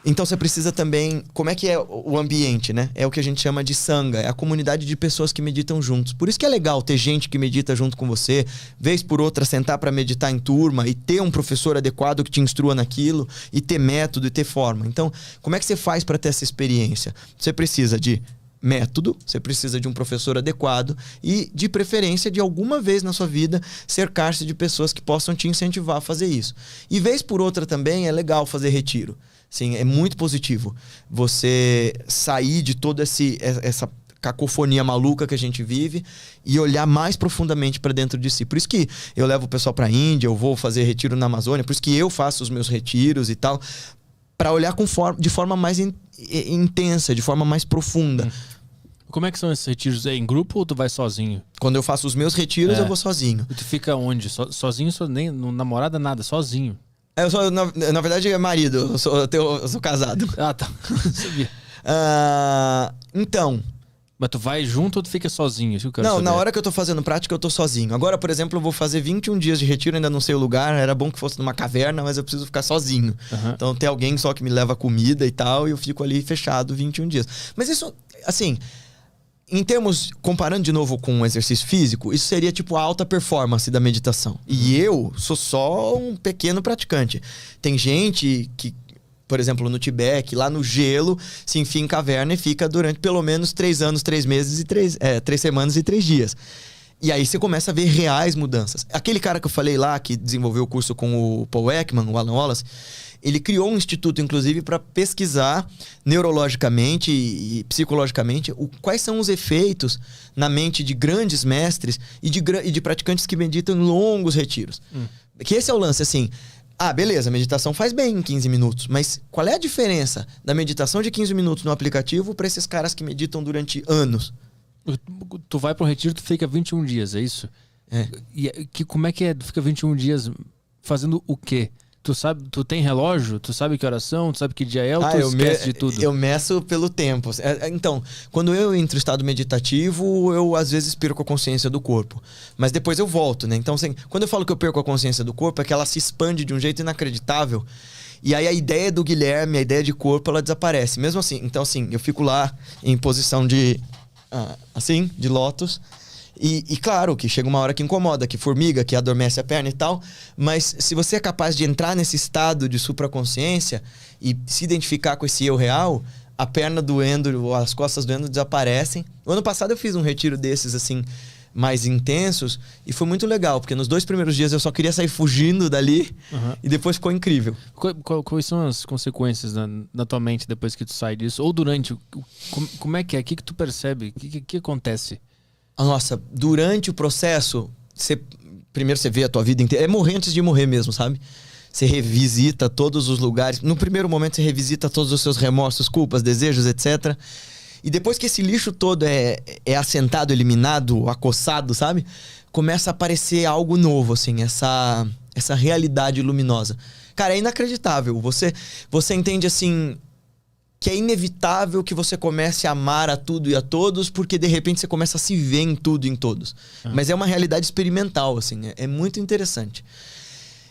Então você precisa também... Como é que é o ambiente, né? É o que a gente chama de sangha. É a comunidade de pessoas que meditam juntos. Por isso que é legal ter gente que medita junto com você. Vez por outra, sentar para meditar em turma. E ter um professor adequado que te instrua naquilo. E ter método e ter forma. Então, como é que você faz para ter essa experiência? Você precisa de método. Você precisa de um professor adequado. E, de preferência, de alguma vez na sua vida, cercar-se de pessoas que possam te incentivar a fazer isso. E vez por outra também é legal fazer retiro. Sim, é muito positivo você sair de toda essa cacofonia maluca que a gente vive e olhar mais profundamente para dentro de si. Por isso que eu levo o pessoal para a Índia, eu vou fazer retiro na Amazônia, por isso que eu faço os meus retiros e tal, para olhar de forma mais intensa, de forma mais profunda. Como é que são esses retiros? É em grupo ou tu vai sozinho? Quando eu faço os meus retiros, eu vou sozinho. E tu fica onde? Sozinho, nem namorada, nada, sozinho? Eu sou, na verdade, é marido. Eu sou casado. Ah, tá. Sabia. Então... Mas tu vai junto ou tu fica sozinho? Isso que eu quero não, saber. Na hora que eu tô fazendo prática, eu tô sozinho. Agora, por exemplo, eu vou fazer 21 dias de retiro, ainda não sei o lugar. Era bom que fosse numa caverna, mas eu preciso ficar sozinho. Uhum. Então tem alguém só que me leva comida e tal, e eu fico ali fechado 21 dias. Mas isso, assim... Em termos, comparando de novo com o exercício físico, isso seria tipo a alta performance da meditação. E eu sou só um pequeno praticante. Tem gente que, por exemplo, no Tibete, lá no gelo, se enfia em caverna e fica durante pelo menos 3 anos, 3 meses e 3 semanas e 3 dias. E aí você começa a ver reais mudanças. Aquele cara que eu falei lá, que desenvolveu o curso com o Paul Ekman, o Alan Wallace, ele criou um instituto, inclusive, para pesquisar neurologicamente e psicologicamente quais são os efeitos na mente de grandes mestres e de praticantes que meditam em longos retiros. Que esse é o lance, assim... beleza, a meditação faz bem em 15 minutos, mas qual é a diferença da meditação de 15 minutos no aplicativo para esses caras que meditam durante anos? Tu vai para um retiro, tu fica 21 dias, é isso? E como é que é? Tu fica 21 dias fazendo o quê? Tu sabe, tu tem relógio? Tu sabe que oração? Tu sabe que dia é? Ou tu esquece de tudo? Eu meço pelo tempo. Então, quando eu entro em estado meditativo, eu às vezes perco a consciência do corpo. Mas depois eu volto, né? Então, assim, quando eu falo que eu perco a consciência do corpo, é que ela se expande de um jeito inacreditável. E aí a ideia do Guilherme, a ideia de corpo, ela desaparece. Mesmo assim, então assim, eu fico lá em posição de... assim, de lótus. E claro que chega uma hora que incomoda, que formiga, que adormece a perna e tal. Mas se você é capaz de entrar nesse estado de supraconsciência e se identificar com esse eu real, a perna doendo, as costas doendo desaparecem. O ano passado eu fiz um retiro desses, assim, mais intensos. E foi muito legal, porque nos 2 primeiros dias eu só queria sair fugindo dali. E depois ficou incrível. Quais são as consequências na tua mente depois que tu sai disso? Ou durante? Como é que é? O que tu percebe? O que acontece? Nossa, durante o processo, primeiro você vê a tua vida inteira. É morrer antes de morrer mesmo, sabe? Você revisita todos os lugares. No primeiro momento você revisita todos os seus remorsos, culpas, desejos, etc. E depois que esse lixo todo é assentado, eliminado, acossado, sabe? Começa a aparecer algo novo, assim, essa realidade luminosa. Cara, é inacreditável. Você entende, assim... que é inevitável que você comece a amar a tudo e a todos, porque de repente você começa a se ver em tudo e em todos. Mas é uma realidade experimental, assim, é muito interessante.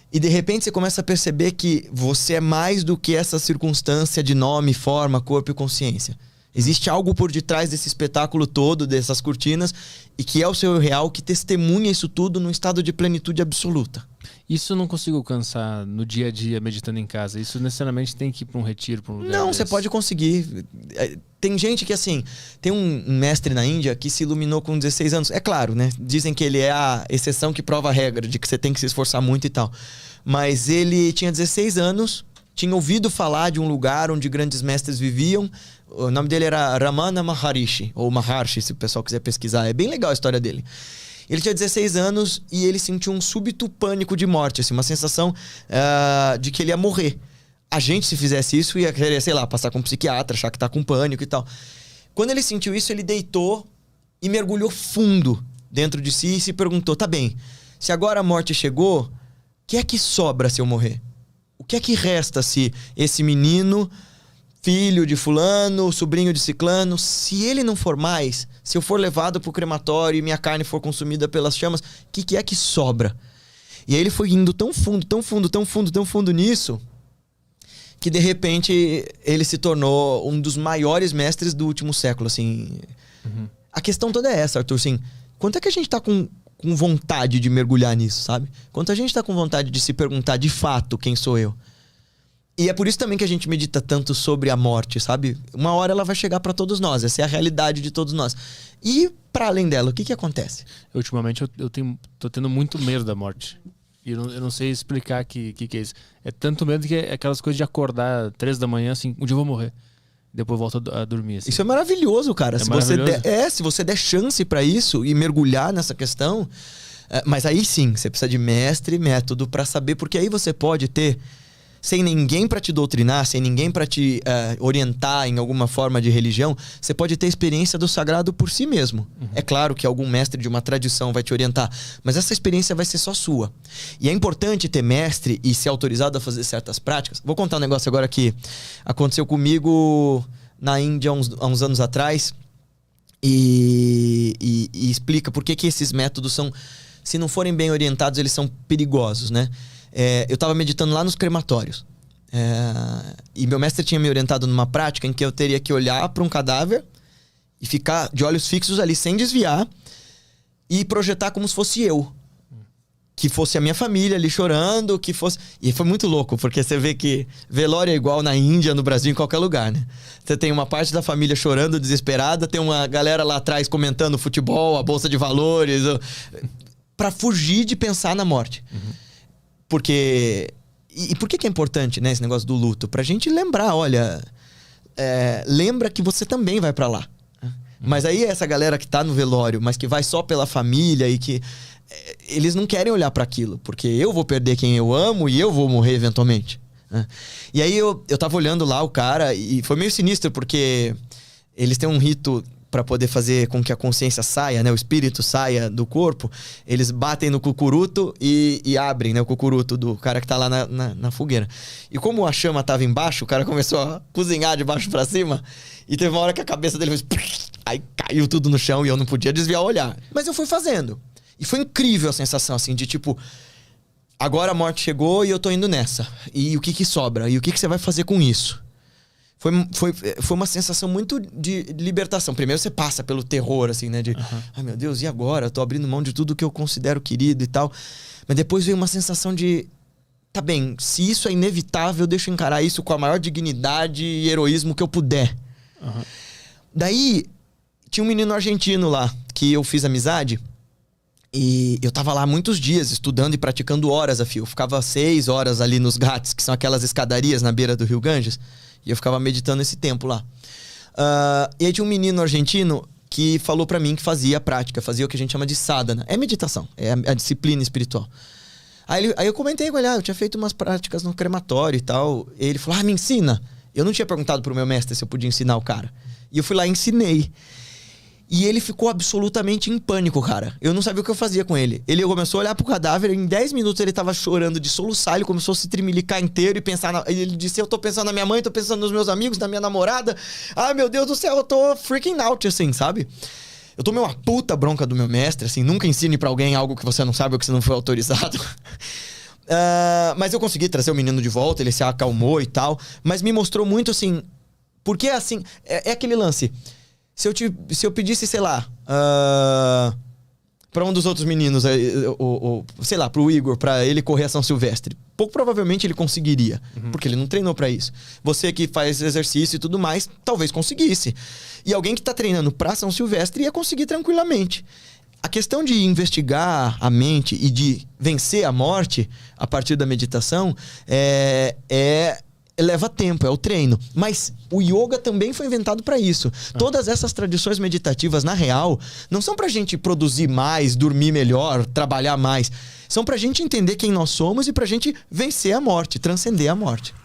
E de repente você começa a perceber que você é mais do que essa circunstância de nome, forma, corpo e consciência. Existe algo por detrás desse espetáculo todo, dessas cortinas, e que é o seu eu real, que testemunha isso tudo num estado de plenitude absoluta. Isso eu não consigo alcançar no dia a dia, meditando em casa. Isso necessariamente tem que ir para um retiro, para um lugar Não, desse. você pode conseguir. Tem gente que, assim... Tem um mestre na Índia que se iluminou com 16 anos. É claro, né? Dizem que ele é a exceção que prova a regra, de que você tem que se esforçar muito e tal. Mas ele tinha 16 anos, tinha ouvido falar de um lugar onde grandes mestres viviam. O nome dele era Ramana Maharishi, ou Maharshi, se o pessoal quiser pesquisar. É bem legal a história dele. Ele tinha 16 anos e ele sentiu um súbito pânico de morte, assim, uma sensação de que ele ia morrer. A gente, se fizesse isso, ia querer, sei lá, passar com um psiquiatra, achar que tá com pânico e tal. Quando ele sentiu isso, ele deitou e mergulhou fundo dentro de si e se perguntou, tá bem, se agora a morte chegou, o que é que sobra se eu morrer? O que é que resta se esse menino... filho de fulano, sobrinho de ciclano, se ele não for mais, se eu for levado pro crematório e minha carne for consumida pelas chamas, o que é que sobra? E aí ele foi indo tão fundo, tão fundo, tão fundo, tão fundo nisso, que de repente ele se tornou um dos maiores mestres do último século, assim. A questão toda é essa, Arthur, assim, quanto é que a gente tá com vontade de mergulhar nisso, sabe? Quanto a gente tá com vontade de se perguntar de fato quem sou eu? E é por isso também que a gente medita tanto sobre a morte, sabe? Uma hora ela vai chegar para todos nós, essa é a realidade de todos nós. E para além dela, o que acontece? Ultimamente eu tô tendo muito medo da morte. E eu não sei explicar o que é isso. É tanto medo que é aquelas coisas de acordar 3 da manhã, assim, um dia eu vou morrer. Depois volto a dormir. Assim. Isso é maravilhoso, cara. Se você der chance para isso e mergulhar nessa questão... Mas aí sim, você precisa de mestre e método para saber, porque aí você pode ter... Sem ninguém para te doutrinar, sem ninguém para te orientar em alguma forma de religião, você pode ter experiência do sagrado por si mesmo. É claro que algum mestre de uma tradição vai te orientar, mas essa experiência vai ser só sua. E é importante ter mestre e ser autorizado a fazer certas práticas. Vou contar um negócio agora que aconteceu comigo na Índia há uns anos atrás e explica por que esses métodos são, se não forem bem orientados, eles são perigosos, né? Eu estava meditando lá nos crematórios. E meu mestre tinha me orientado numa prática em que eu teria que olhar para um cadáver e ficar de olhos fixos ali, sem desviar, e projetar como se fosse eu. Que fosse a minha família ali chorando, que fosse... E foi muito louco, porque você vê que velório é igual na Índia, no Brasil, em qualquer lugar, né? Você tem uma parte da família chorando, desesperada, tem uma galera lá atrás comentando futebol, a bolsa de valores, para fugir de pensar na morte. Porque... E por que é importante, né, esse negócio do luto? Pra gente lembrar, olha... lembra que você também vai pra lá. Mas aí essa galera que tá no velório, mas que vai só pela família e que... eles não querem olhar pra aquilo. Porque eu vou perder quem eu amo e eu vou morrer eventualmente. E aí eu tava olhando lá o cara e foi meio sinistro, porque eles têm um rito... para poder fazer com que a consciência saia, né? O espírito saia do corpo, eles batem no cucuruto e abrem, né? O cucuruto do cara que tá lá na fogueira. E como a chama tava embaixo, o cara começou a cozinhar de baixo pra cima, e teve uma hora que a cabeça dele fez... Aí caiu tudo no chão e eu não podia desviar o olhar. Mas eu fui fazendo. E foi incrível a sensação, assim, de tipo... Agora a morte chegou e eu tô indo nessa. E o que sobra? E o que você vai fazer com isso? Foi uma sensação muito de libertação. Primeiro você passa pelo terror, assim, né? Ai, meu Deus, e agora? Eu tô abrindo mão de tudo que eu considero querido e tal. Mas depois veio uma sensação de... Tá bem, se isso é inevitável, deixa eu encarar isso com a maior dignidade e heroísmo que eu puder. Daí, tinha um menino argentino lá, que eu fiz amizade. E eu tava lá muitos dias, estudando e praticando horas a fio. Eu ficava 6 horas ali nos Ghats, que são aquelas escadarias na beira do Rio Ganges. E eu ficava meditando esse tempo lá. E aí tinha um menino argentino que falou pra mim que fazia a prática, fazia o que a gente chama de sadhana. É meditação, é a disciplina espiritual. Aí eu comentei com ele, eu tinha feito umas práticas no crematório e tal. E ele falou, me ensina. Eu não tinha perguntado pro meu mestre se eu podia ensinar o cara. E eu fui lá e ensinei. E ele ficou absolutamente em pânico, cara. Eu não sabia o que eu fazia com ele. Ele começou a olhar pro cadáver, em 10 minutos ele tava chorando de soluçar, ele começou a se trimilicar inteiro e pensar... Ele disse, eu tô pensando na minha mãe, tô pensando nos meus amigos, na minha namorada. Ai, meu Deus do céu, eu tô freaking out, assim, sabe? Eu tomei uma puta bronca do meu mestre, assim, nunca ensine pra alguém algo que você não sabe ou que você não foi autorizado. Mas eu consegui trazer o menino de volta, ele se acalmou e tal. Mas me mostrou muito, assim... Porque, assim, é aquele lance... Se eu pedisse, sei lá, pra um dos outros meninos, sei lá, pro Igor, pra ele correr a São Silvestre, pouco provavelmente ele conseguiria, porque ele não treinou pra isso. Você que faz exercício e tudo mais, talvez conseguisse. E alguém que tá treinando pra São Silvestre ia conseguir tranquilamente. A questão de investigar a mente e de vencer a morte a partir da meditação leva tempo, é o treino. Mas o yoga também foi inventado para isso. Todas essas tradições meditativas, na real, não são pra gente produzir mais, dormir melhor, trabalhar mais. São pra gente entender quem nós somos e pra gente vencer a morte, transcender a morte.